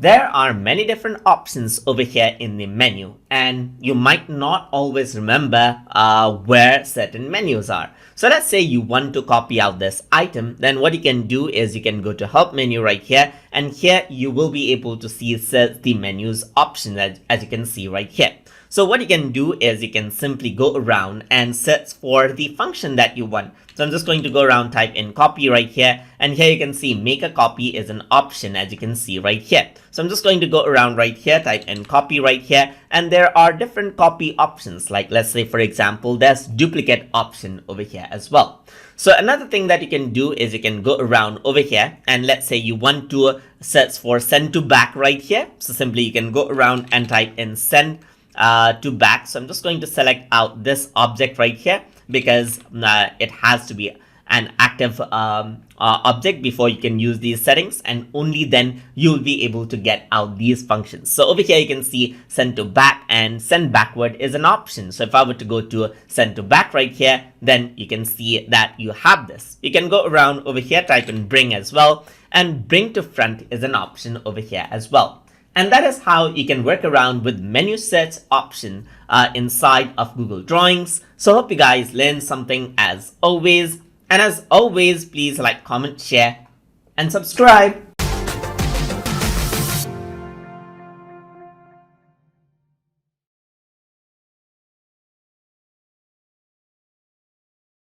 There are many different options over here in the menu, and you might not always remember where certain menus are. So let's say you want to copy out this item, then what you can do is you can go to help menu right here, and here you will be able to see the menus option as you can see right here. So what you can do is you can simply go around and search for the function that you want. So I'm just going to go around, type in copy right here, and here you can see make a copy is an option as you can see right here. So I'm just going to go around right here, type in copy right here, and there are different copy options. Like let's say for example, there's duplicate option over here as well. So another thing that you can do is you can go around over here, and let's say you want to search for send to back right here. So simply you can go around and type in send to back. So I'm just going to select out this object right here because it has to be an active object before you can use these settings, and only then you'll be able to get out these functions. So over here you can see send to back and send backward is an option. So if I were to go to send to back right here, then you can see that you have this. You can go around over here, type in bring as well, and bring to front is an option over here as well. And that is how you can work around with menu search option inside of Google Drawings. So hope you guys learned something as always. And as always, please like, comment, share, and subscribe.